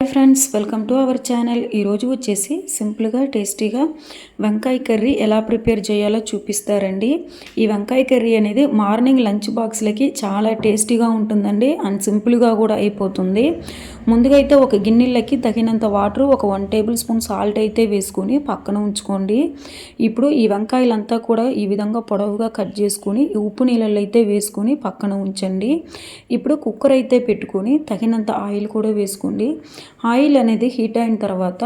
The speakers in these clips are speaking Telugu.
Hi friends, welcome to our channel. ఈరోజు వచ్చేసి సింపుల్గా టేస్టీగా వంకాయ కర్రీ ఎలా ప్రిపేర్ చేయాలో చూపిస్తారండి. ఈ వంకాయ కర్రీ అనేది మార్నింగ్ లంచ్ బాక్స్లకి చాలా టేస్టీగా ఉంటుందండి అండ్ సింపుల్గా కూడా అయిపోతుంది. ముందుగా అయితే ఒక గిన్నెలకి తగినంత వాటర్, ఒక 1 టేబుల్ స్పూన్ సాల్ట్ అయితే వేసుకొని పక్కన ఉంచుకోండి. ఇప్పుడు ఈ వంకాయలంతా కూడా ఈ విధంగా పొడవుగా కట్ చేసుకొని ఉప్పు నీళ్ళల్లో అయితే వేసుకొని పక్కన ఉంచండి. ఇప్పుడు కుక్కర్ అయితే పెట్టుకొని తగినంత ఆయిల్ కూడా వేసుకోండి. ఆయిల్ అనేది హీట్ అయిన తర్వాత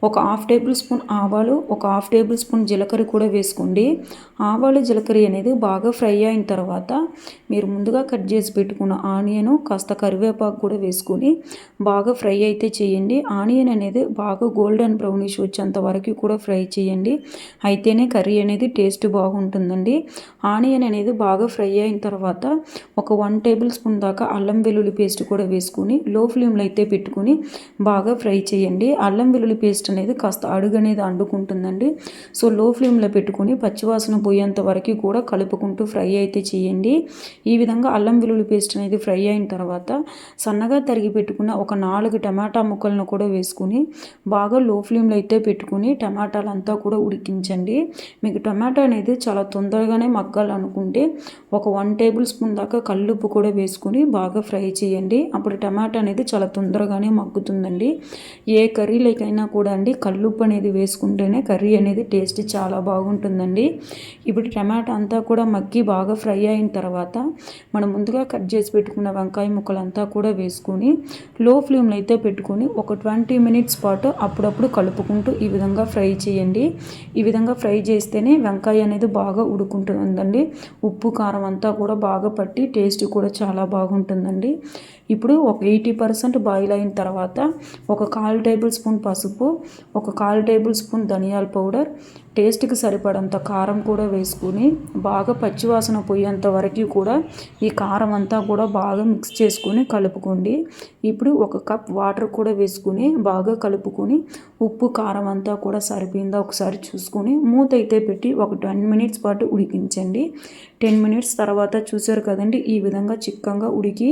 ఒక 1/2 టేబుల్ స్పూన్ ఆవాలు, ఒక 1/2 టేబుల్ స్పూన్ జీలకర్ర కూడా వేసుకోండి. ఆవాలు జీలకర్ర అనేది బాగా ఫ్రై అయిన తర్వాత మీరు ముందుగా కట్ చేసి పెట్టుకున్న ఆనియన్, కాస్త కరివేపాకు కూడా వేసుకొని బాగా ఫ్రై అయితే చేయండి. ఆనియన్ అనేది బాగా గోల్డెన్ బ్రౌనిష్ వచ్చేంత వరకు కూడా ఫ్రై చేయండి. అయితేనే కర్రీ అనేది టేస్ట్ బాగుంటుందండి. ఆనియన్ అనేది బాగా ఫ్రై అయిన తర్వాత ఒక 1 టేబుల్ స్పూన్ దాకా అల్లం వెల్లుల్లి పేస్ట్ కూడా వేసుకొని లో ఫ్లేమ్లో అయితే పెట్టుకొని బాగా ఫ్రై చేయండి. అల్లం వెల్లుల్లి పేస్ట్ అనేది కాస్త అడుగు అనేది అంటుకుంటుందండి. సో లో ఫ్లేమ్లో పెట్టుకొని పచ్చివాసన పోయేంత వరకు కూడా కలుపుకుంటూ ఫ్రై అయితే చేయండి. ఈ విధంగా అల్లం వెల్లుల్లి పేస్ట్ అనేది ఫ్రై అయిన తర్వాత సన్నగా తరిగి పెట్టుకున్న ఒక 4 టమాటా ముక్కలను కూడా వేసుకుని బాగా లో ఫ్లేమ్లో అయితే పెట్టుకుని టమాటాలంతా కూడా ఉడికించండి. మీకు టమాటా అనేది చాలా తొందరగానే మగ్గాలనుకుంటే ఒక 1 టేబుల్ స్పూన్ దాకా కల్లుప్పు కూడా వేసుకుని బాగా ఫ్రై చేయండి. అప్పుడు టమాటా అనేది చాలా తొందరగానే మగ్గుతుందండి. ఏ కర్రీలకైనా కూడా అండి కల్లుప్పు అనేది వేసుకుంటేనే కర్రీ అనేది టేస్ట్ చాలా బాగుంటుందండి. ఇప్పుడు టమాటా అంతా కూడా మగ్గి బాగా ఫ్రై అయిన తర్వాత మనం ముందుగా కట్ చేసి పెట్టుకున్న వంకాయ ముక్కలంతా కూడా వేసుకొని లో ఫ్లేమ్లో అయితే పెట్టుకొని ఒక 20 మినిట్స్ పాటు అప్పుడప్పుడు కలుపుకుంటూ ఈ విధంగా ఫ్రై చేయండి. ఈ విధంగా ఫ్రై చేస్తేనే వంకాయ అనేది బాగా ఉడుకుంటుందండి. ఉప్పు కారం అంతా కూడా బాగా పట్టి టేస్ట్ కూడా చాలా బాగుంటుందండి. ఇప్పుడు ఒక 80% బాయిల్ అయిన తర్వాత ఒక 1/4 టేబుల్ స్పూన్ పసుపు, ఒక 1/4 టేబుల్ స్పూన్ ధనియాల పౌడర్, టేస్ట్కి సరిపడంత కారం కూడా వేసుకుని బాగా పచ్చివాసన పోయేంత వరకు కూడా ఈ కారం అంతా కూడా బాగా మిక్స్ చేసుకొని కలుపుకోండి. ఇప్పుడు ఒక కప్ వాటర్ కూడా వేసుకుని బాగా కలుపుకొని ఉప్పు కారం అంతా కూడా సరిపోయిందా ఒకసారి చూసుకొని మూత అయితే పెట్టి ఒక 10 మినిట్స్ పాటు ఉడికించండి. 10 మినిట్స్ తర్వాత చూసారు కదండి, ఈ విధంగా చిక్కగా ఉడికి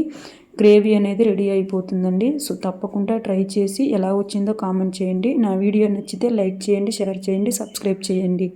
గ్రేవీ అనేది రెడీ అయిపోతుందండి. సో తప్పకుండా ట్రై చేసి ఎలా వచ్చిందో కామెంట్ చేయండి. నా వీడియో నచ్చితే లైక్ చేయండి, షేర్ చేయండి, సబ్స్క్రైబ్ చేయండి.